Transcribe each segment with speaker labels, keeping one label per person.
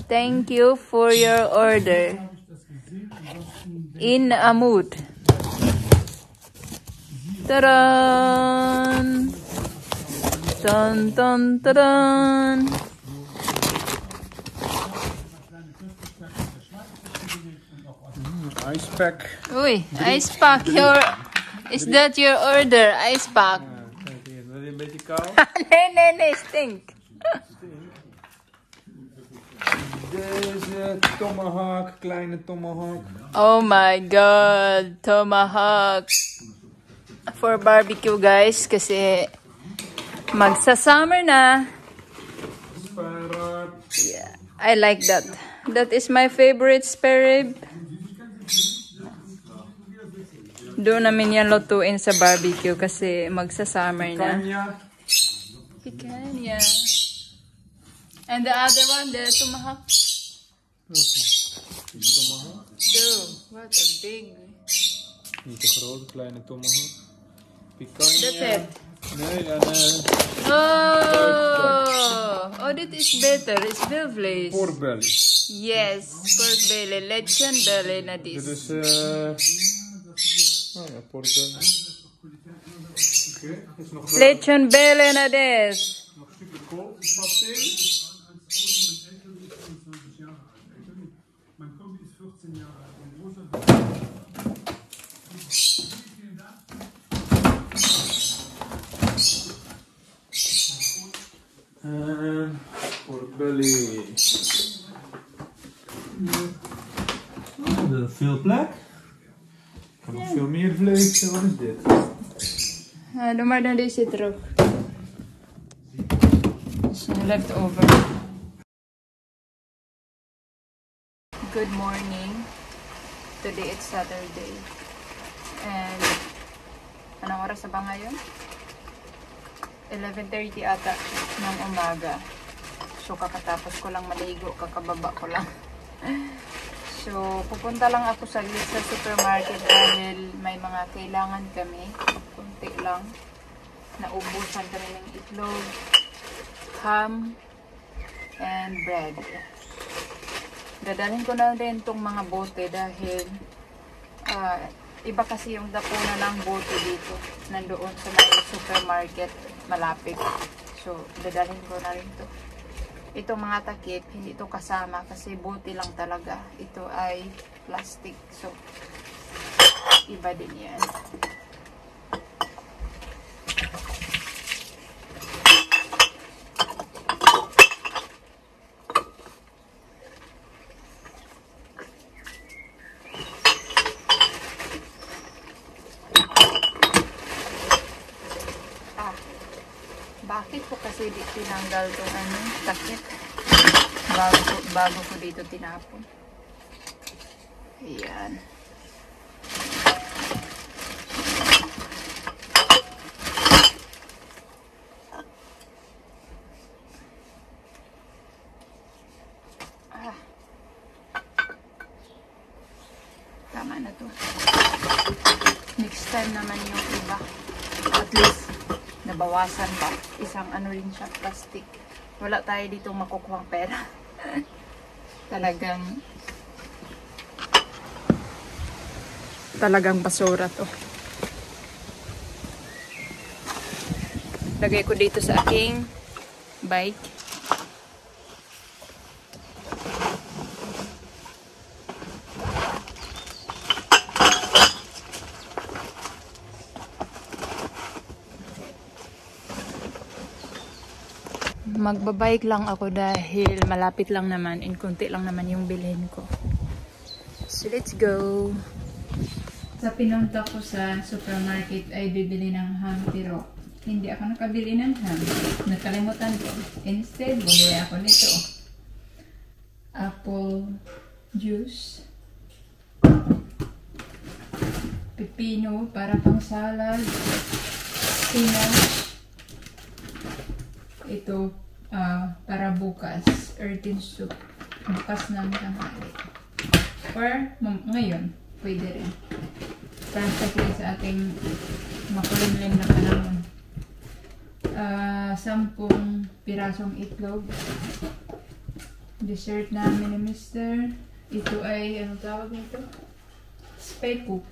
Speaker 1: Thank you for your order. In a mood. Ta-da! Dun, dun, ta-da!
Speaker 2: Ice pack.
Speaker 1: Uy, ice pack. Is that your order? Ice pack.
Speaker 2: Kijk hier, wil je een beetje kou?
Speaker 1: Nee, stink.
Speaker 2: Deze tomahawk, kleine tomahawk.
Speaker 1: Oh my god, tomahawk. For barbecue guys, kasi magsa-summer na.
Speaker 2: Spare rib.
Speaker 1: Yeah, I like that. That is my favorite spare rib. Doon namin yan lutuin sa barbecue kasi magsa-summer na. Picanha. And the other one, the tomahawk.
Speaker 2: Okay. Tomahawk.
Speaker 1: Two. What a big.
Speaker 2: Niet te groot, kleine tomahawk. Picanha.
Speaker 1: That's it.
Speaker 2: Nee, en
Speaker 1: Oh, dit is better. It's veal vlees.
Speaker 2: pork belly.
Speaker 1: Yes, pork belly. Lechon belly na
Speaker 2: Dit
Speaker 1: this.
Speaker 2: is oh ja, pork belly. Oké, is nog
Speaker 1: Lechon belly na this.
Speaker 2: nog een stukje kool vast in. En pork belly. Veel plek. Ik heb nog veel meer vlees. Wat is dit?
Speaker 1: Doe maar dan deze erop. Leftover. Good morning. Today it's Saturday. And anong oras na ba ngayon? 11:30 ata ng umaga. So kakatapos ko lang maligo, kakababa ko lang. So pupunta lang ako saglit sa supermarket dahil may mga kailangan kami. Kunti lang. Naubusan kami ng itlog, ham, and bread. Dadalhin ko na rin itong mga bote dahil iba kasi yung dapuna ng bote dito. Nandoon sa may supermarket malapit. So, dadalhin ko na rin ito. Itong mga takip, hindi ito kasama kasi bote lang talaga. Ito ay plastic. So, iba din yan. Bakit ko kasi tinanggal itong takip bago ko dito tinapon. Ayan. Tama na to. Next time naman yung iba. At least nabawasan pa. Isang ano rin siya, plastic. Wala tayo dito makukuhang pera. Talagang basura to. Lagay ko dito sa aking bike. Magbabike lang ako dahil malapit lang naman and konti lang naman yung bilhin ko. So let's go! Sa pinunta ko sa supermarket ay bibili ng ham pero hindi ako nakabili ng ham. Nakalimutan ko. Instead, bumili ako nito. Apple juice. Pepino para pang salad. Spinach. Ito para bukas, earthen soup. Bukas ng tanghali. Or ngayon, pwede rin. Perfectly sa ating makulimlim na panahon. 10 pirasong itlog. Dessert namin ni Mr. Ito ay, anong tawag nito? Spekuk.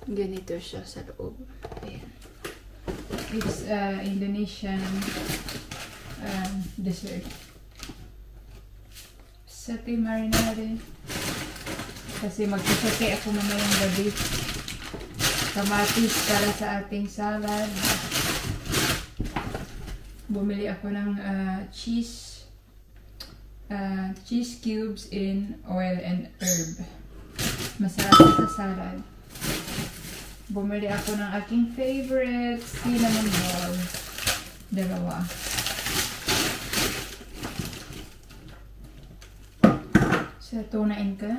Speaker 1: Ganito siya sa loob. Ayan. It's Indonesian dessert. Sate marinade. Kasi magsasate ako mamayang gabi. Kamatis para sa ating salad. Bumili ako ng cheese cubes in oil and herb. Masarap sa salad. Bumili ako ng aking favorite cinnamon roll. 2. Sa tunain ka.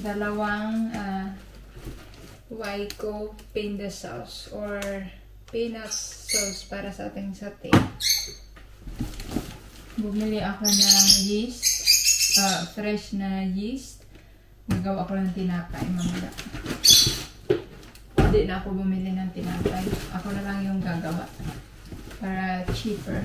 Speaker 1: 2 Waiko pinda sauce or peanut sauce para sa ating sate. Bumili ako ng yeast, fresh na yeast. Nagawa ko ng tinapay mamaya. Hindi na ako bumili ng tinapay. Ako na lang yung gagawa para cheaper.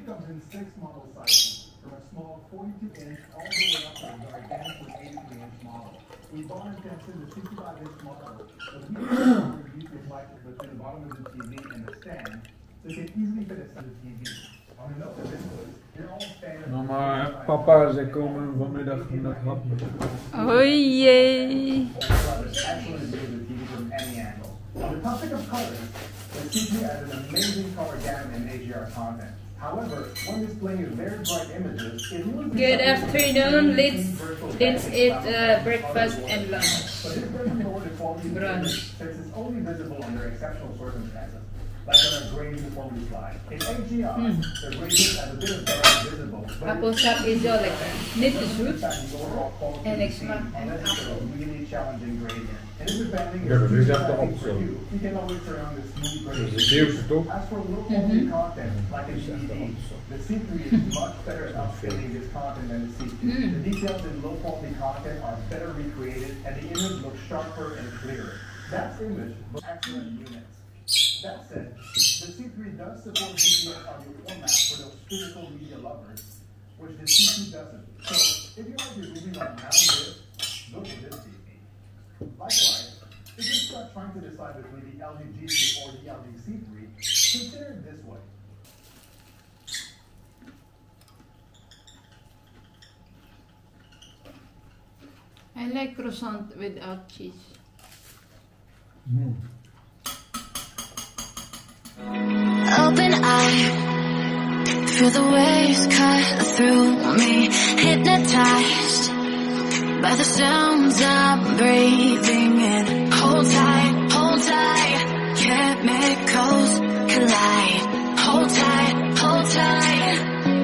Speaker 3: Comes in 6 model sizes, from a small 42-inch all the way up to a gigantic 83-inch model. We bought and tested the 65-inch model, but we reduced the slices between the bottom of the TV and the stand, so you can easily fit a set of TV. On a note of this was, they're all standard.
Speaker 2: Nou, maar papa, ze komen vanmiddag naar hap.
Speaker 1: Oh yay!
Speaker 3: Excellent view of the TV from any angle. On the topic of colors, the TV has an amazing color gamut and HDR content. However, when displaying very bright images, it will be
Speaker 1: Good afternoon. Let's eat breakfast and lunch.
Speaker 3: But this doesn't lower the quality of the image, since it's only visible under exceptional circumstances, like on a gray uniformity slide. In HDR, the gradient has a bit of dark visible, but
Speaker 1: Apple sap is all like knit the fruit
Speaker 3: the overall quality
Speaker 1: and
Speaker 3: is
Speaker 1: extra
Speaker 3: seen,
Speaker 1: and
Speaker 3: and this is a
Speaker 1: apple.
Speaker 3: really challenging gradient. And if the banding
Speaker 2: Ja, dat is
Speaker 3: too
Speaker 2: echt de
Speaker 3: challenging for
Speaker 2: optie.
Speaker 3: you can always turn on the smooth
Speaker 2: Dat is
Speaker 3: gradient.
Speaker 2: de Zeeuwse toch?
Speaker 3: As for low quality content, like in DVD, the C3 is much better at upscaling this content than the C2. The details in low quality content are better recreated, and the image looks sharper and clearer. That's image, but excellent units. That said, the C3 does support GPS audio format for those physical media lovers, which the C2 doesn't. So, if you like your movie like Now This, look at this TV. Likewise, if you start trying to decide between the LG G3 or the LG C3, consider it this way.
Speaker 1: I like croissant without cheese.
Speaker 4: Open eye, feel the waves cut through me, hypnotized by the sounds I'm breathing in. Hold tight, chemicals collide. Hold tight, hold tight,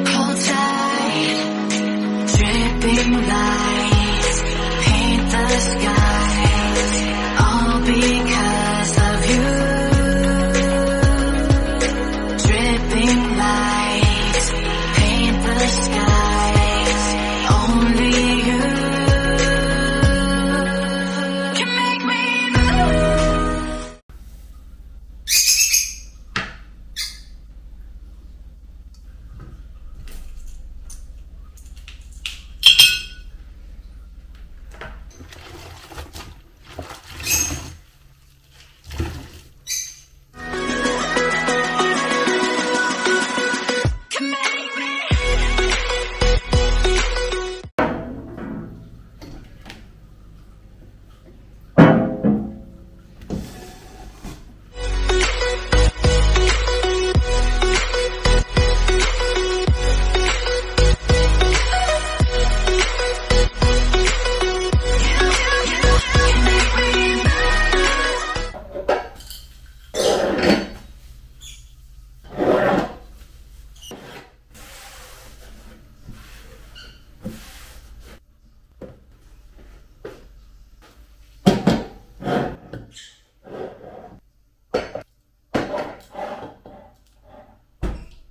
Speaker 4: hold tight. Dripping lights paint the skies, all because of you. Dripping lights paint the skies, only you.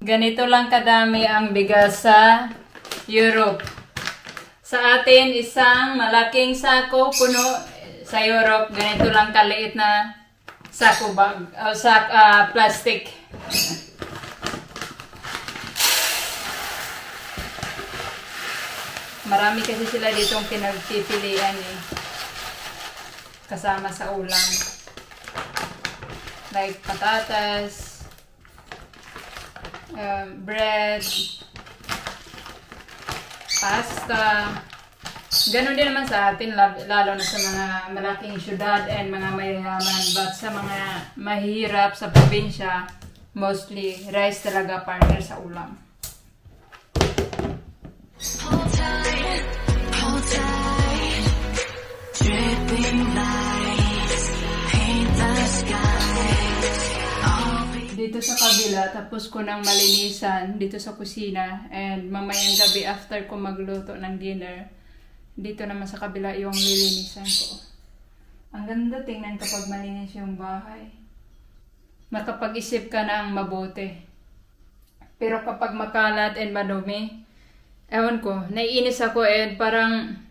Speaker 1: Ganito lang kadami ang bigas sa Europe. Sa atin, isang malaking sako puno. Sa Europe, ganito lang kaliit na sako bag, o plastic. Marami kasi sila ditong pinagpipilian eh. Kasama sa ulam. Like patatas, bread, pasta. Ganon din naman sa atin, lalo na sa mga malaking syudad and mga mayayaman. But sa mga mahirap sa probinsya, mostly rice talaga partner sa ulam.
Speaker 4: Hold tight, dripping lights, paint the skies.
Speaker 1: Dito sa kabila, tapos ko nang malinisan dito sa kusina, and mamayang gabi after ko magluto ng dinner, dito naman sa kabila yung lilinisan ko. Ang ganda tingnan kapag malinis yung bahay. Makapag-isip ka na ang mabuti. Pero kapag makalat and madumi, ewan ko, naiinis ako and parang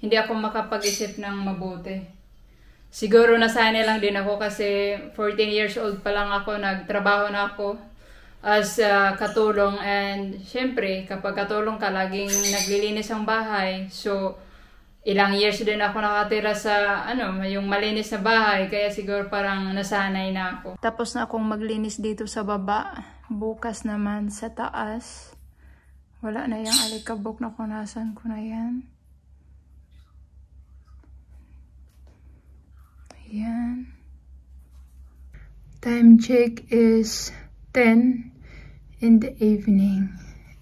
Speaker 1: hindi ako makapag-isip ng mabuti. Siguro nasanay lang din ako kasi 14 years old pa lang ako, nagtrabaho na ako as katulong, and syempre kapag katulong ka, laging naglilinis ang bahay. So ilang years din ako nakatira sa yung malinis na bahay, kaya siguro parang nasanay na ako. Tapos na akong maglinis dito sa baba. Bukas naman sa taas. Wala na yung alikabok na kunasan ko na yan. Ayan. Time check is 10 in the evening.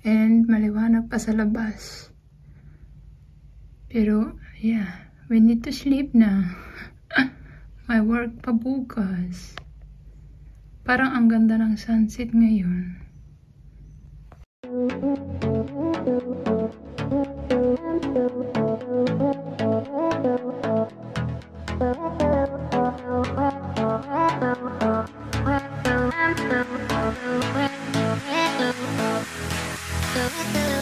Speaker 1: And maliwanag pa sa labas. Pero, yeah, we need to sleep na. May work pa bukas. Parang ang ganda ng sunset ngayon.
Speaker 4: Thank you.